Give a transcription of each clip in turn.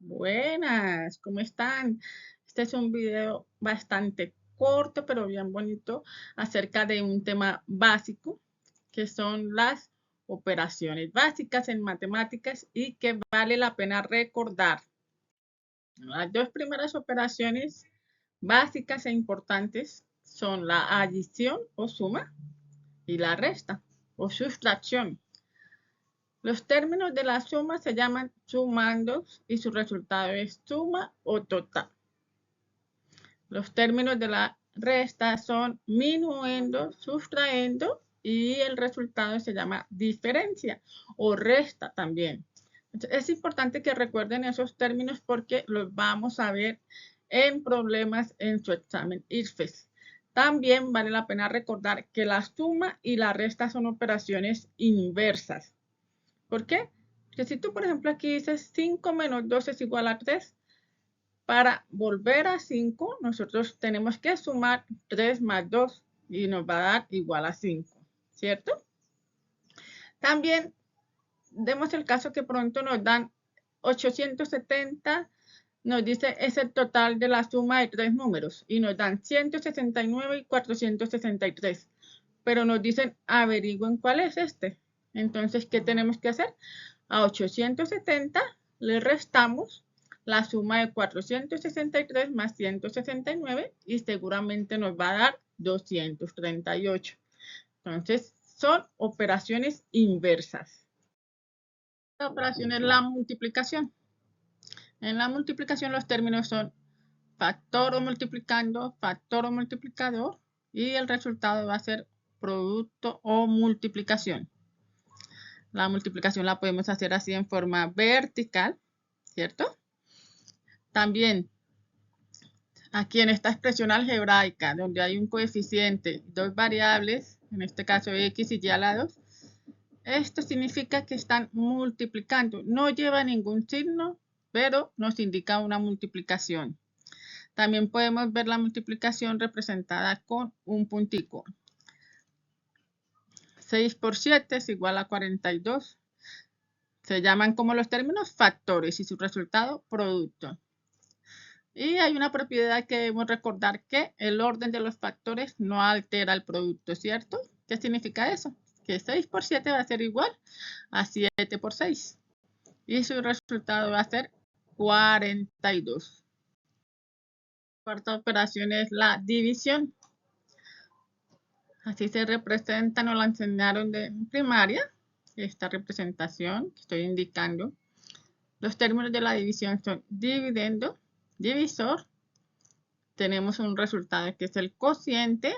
Buenas, ¿cómo están? Este es un video bastante corto, pero bien bonito, acerca de un tema básico, que son las operaciones básicas en matemáticas y que vale la pena recordar. Las dos primeras operaciones básicas e importantes son la adición o suma y la resta o sustracción. Los términos de la suma se llaman sumandos y su resultado es suma o total. Los términos de la resta son minuendo, sustrayendo y el resultado se llama diferencia o resta también. Es importante que recuerden esos términos porque los vamos a ver en problemas en su examen ICFES. También vale la pena recordar que la suma y la resta son operaciones inversas. ¿Por qué? Porque si tú, por ejemplo, aquí dices 5 menos 2 es igual a 3, para volver a 5, nosotros tenemos que sumar 3 más 2 y nos va a dar igual a 5, ¿cierto? También demos el caso que pronto nos dan 870, nos dice es el total de la suma de tres números y nos dan 169 y 463, pero nos dicen averigüen cuál es este. Entonces, ¿qué tenemos que hacer? A 870 le restamos la suma de 463 más 169 y seguramente nos va a dar 238. Entonces, son operaciones inversas. La operación es la multiplicación. En la multiplicación los términos son factor o multiplicando, factor o multiplicador y el resultado va a ser producto o multiplicación. La multiplicación la podemos hacer así en forma vertical, ¿cierto? También aquí en esta expresión algebraica, donde hay un coeficiente, dos variables, en este caso x y y a la 2, esto significa que están multiplicando. No lleva ningún signo, pero nos indica una multiplicación. También podemos ver la multiplicación representada con un puntico. 6 por 7 es igual a 42. Se llaman como los términos factores y su resultado producto. Y hay una propiedad que debemos recordar que el orden de los factores no altera el producto, ¿cierto? ¿Qué significa eso? Que 6 por 7 va a ser igual a 7 por 6. Y su resultado va a ser 42. La cuarta operación es la división. Así se representa, nos la enseñaron de primaria, esta representación que estoy indicando. Los términos de la división son dividendo, divisor, tenemos un resultado que es el cociente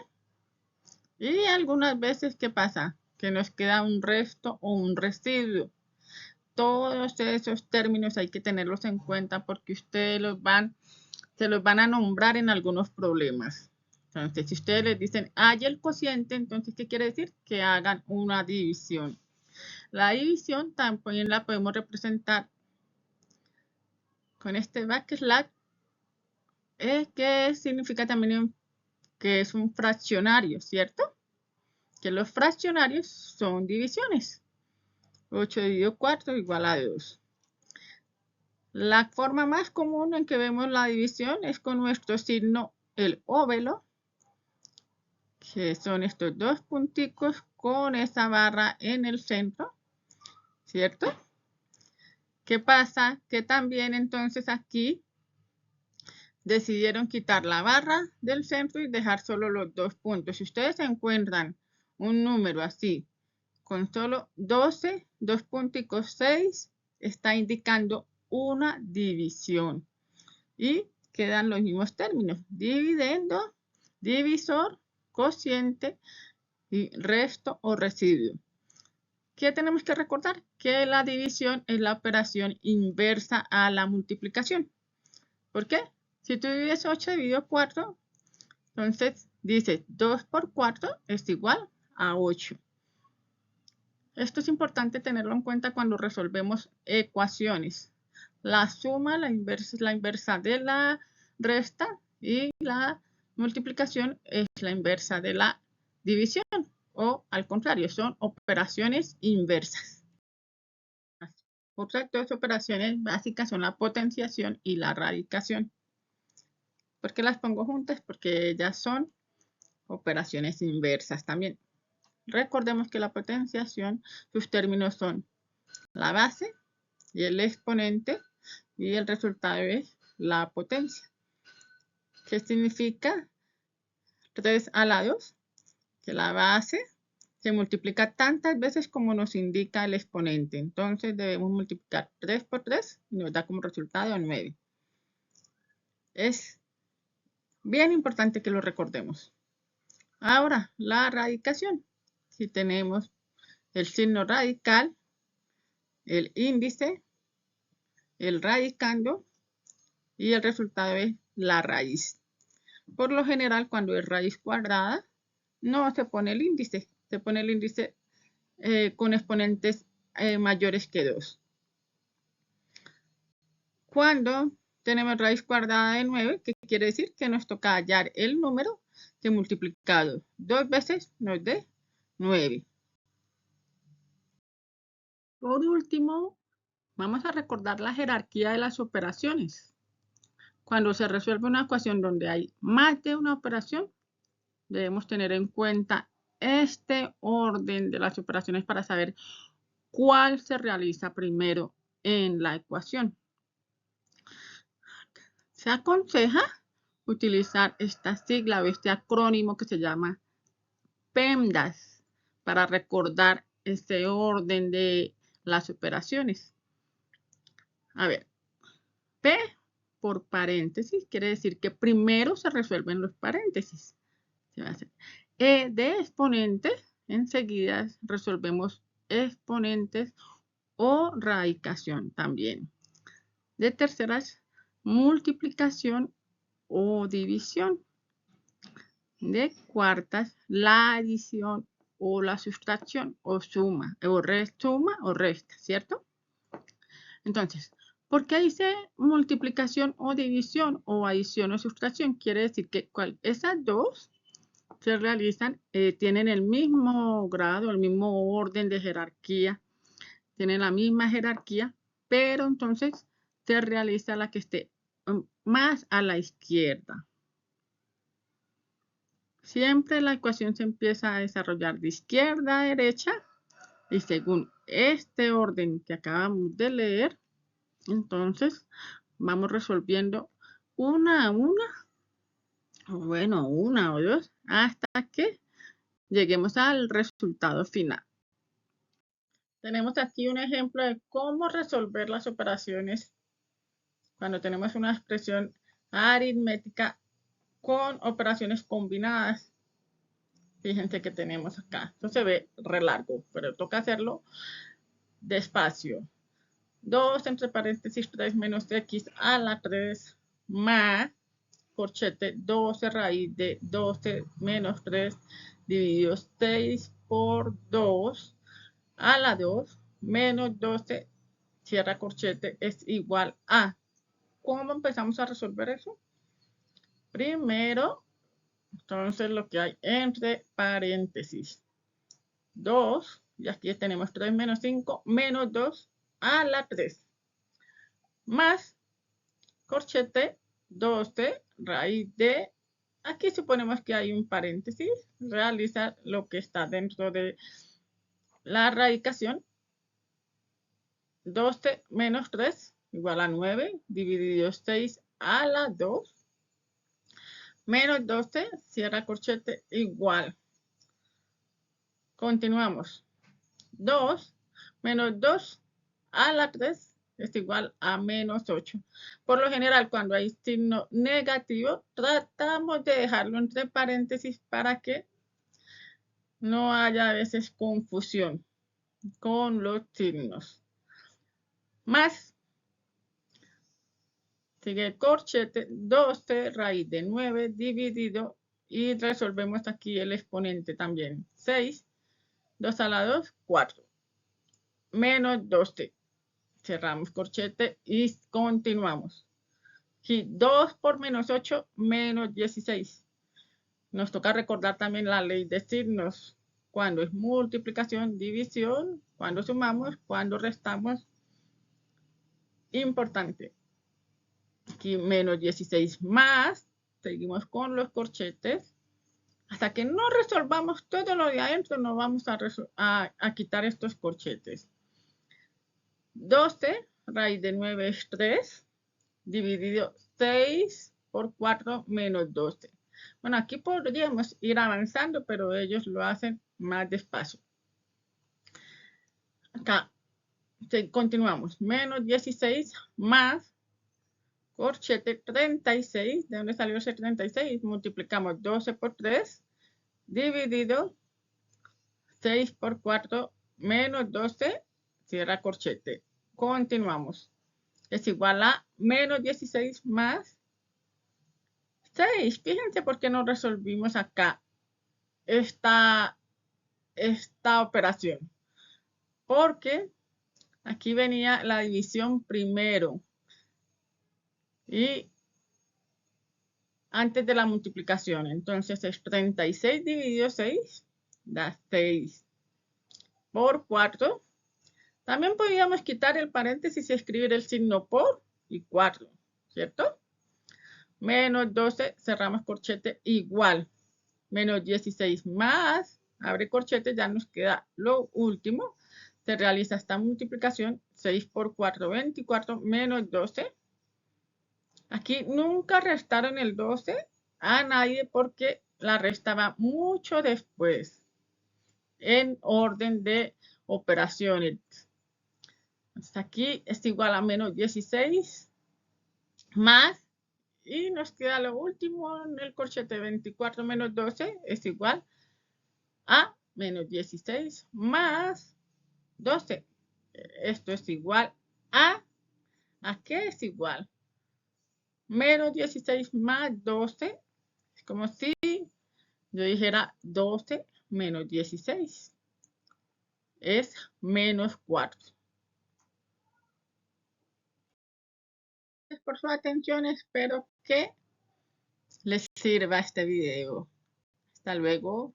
y algunas veces, ¿qué pasa? Que nos queda un resto o un residuo. Todos esos términos hay que tenerlos en cuenta porque ustedes se los van a nombrar en algunos problemas. Entonces, si ustedes les dicen, hay el cociente, entonces, ¿qué quiere decir? Que hagan una división. La división también la podemos representar con este backslash, que significa también que es un fraccionario, ¿cierto? Que los fraccionarios son divisiones. 8 dividido 4 igual a 2. La forma más común en que vemos la división es con nuestro signo, el óvalo, que son estos dos punticos con esa barra en el centro, ¿cierto? ¿Qué pasa? Que también entonces aquí decidieron quitar la barra del centro y dejar solo los dos puntos. Si ustedes encuentran un número así, con solo 12, dos punticos 6, está indicando una división. Y quedan los mismos términos, dividendo, divisor, cociente y resto o residuo. ¿Qué tenemos que recordar? Que la división es la operación inversa a la multiplicación. ¿Por qué? Si tú divides 8 dividido 4, entonces dices 2 por 4 es igual a 8. Esto es importante tenerlo en cuenta cuando resolvemos ecuaciones. La suma, la inversa de la resta y la multiplicación es la inversa de la división o al contrario, son operaciones inversas. otras dos operaciones básicas son la potenciación y la radicación. ¿Por qué las pongo juntas? Porque ellas son operaciones inversas también. Recordemos que la potenciación, sus términos son la base y el exponente, y el resultado es la potencia. ¿Qué significa? 3 a la 2, que la base se multiplica tantas veces como nos indica el exponente. Entonces debemos multiplicar 3 por 3 y nos da como resultado 9. Es bien importante que lo recordemos. Ahora, la radicación. Si tenemos el signo radical, el índice, el radicando y el resultado es la raíz. Por lo general, cuando es raíz cuadrada, no se pone el índice. Se pone el índice con exponentes mayores que 2. Cuando tenemos raíz cuadrada de 9, ¿qué quiere decir? Que nos toca hallar el número que multiplicado 2 veces nos dé 9. Por último, vamos a recordar la jerarquía de las operaciones. Cuando se resuelve una ecuación donde hay más de una operación, debemos tener en cuenta este orden de las operaciones para saber cuál se realiza primero en la ecuación. Se aconseja utilizar esta sigla o este acrónimo que se llama PEMDAS para recordar este orden de las operaciones. A ver, P por paréntesis quiere decir que primero se resuelven los paréntesis. Se va a hacer E de exponente, enseguida resolvemos exponentes o radicación también. De terceras, multiplicación o división. De cuartas, la adición o la sustracción o suma o resta, ¿cierto? Entonces, ¿por qué dice multiplicación o división o adición o sustracción? Quiere decir que esas dos se realizan, tienen el mismo grado, el mismo orden de jerarquía, tienen la misma jerarquía, pero entonces se realiza la que esté más a la izquierda. Siempre la ecuación se empieza a desarrollar de izquierda a derecha y según este orden que acabamos de leer, entonces vamos resolviendo una a una, bueno, una o dos, hasta que lleguemos al resultado final. Tenemos aquí un ejemplo de cómo resolver las operaciones cuando tenemos una expresión aritmética con operaciones combinadas. Fíjense que tenemos acá. Esto se ve re largo, pero toca hacerlo despacio. 2 entre paréntesis 3 menos x a la 3 más corchete 12 raíz de 12 menos 3 dividido 6 por 2 a la 2 menos 12 cierra corchete es igual a. ¿Cómo empezamos a resolver eso? Primero, entonces lo que hay entre paréntesis 2, y aquí tenemos 3 menos 5 menos 2 a la 3 más corchete 12 raíz de, aquí suponemos que hay un paréntesis, realiza lo que está dentro de la radicación, 12 menos 3 igual a 9, dividido 6 a la 2, menos 12, cierra corchete, igual. Continuamos. 2 menos 2 a la 3 es igual a menos 8. Por lo general, cuando hay signo negativo, tratamos de dejarlo entre paréntesis para que no haya a veces confusión con los signos. Más, sigue corchete, 12 raíz de 9 dividido y resolvemos aquí el exponente también. 6, 2 a la 2, 4. Menos 12. Cerramos corchete y continuamos. Aquí 2 por menos 8, menos 16. Nos toca recordar también la ley de signos. Cuando es multiplicación, división, cuando sumamos, cuando restamos, importante. Aquí menos 16 más. Seguimos con los corchetes. Hasta que no resolvamos todo lo de adentro, no vamos a quitar estos corchetes. 12 raíz de 9 es 3, dividido 6 por 4 menos 12. Bueno, aquí podríamos ir avanzando, pero ellos lo hacen más despacio. Acá continuamos. Menos 16 más corchete 36. ¿De dónde salió ese 36? Multiplicamos 12 por 3, dividido 6 por 4 menos 12, cierra corchete. Continuamos. Es igual a menos 16 más 6. Fíjense por qué no resolvimos acá esta operación. Porque aquí venía la división primero. Y antes de la multiplicación. Entonces es 36 dividido 6 da 6 por 4. También podríamos quitar el paréntesis y escribir el signo por y 4, ¿cierto? Menos 12, cerramos corchete igual. Menos 16 más, abre corchete, ya nos queda lo último. Se realiza esta multiplicación, 6 por 4, 24, menos 12. Aquí nunca restaron el 12 a nadie porque la resta va mucho después en orden de operaciones. Hasta aquí es igual a menos 16 más, y nos queda lo último en el corchete, 24 menos 12 es igual a menos 16 más 12. Esto es igual ¿a qué es igual? Menos 16 más 12, es como si yo dijera 12 menos 16, es menos 4. Gracias por su atención, espero que les sirva este video. Hasta luego.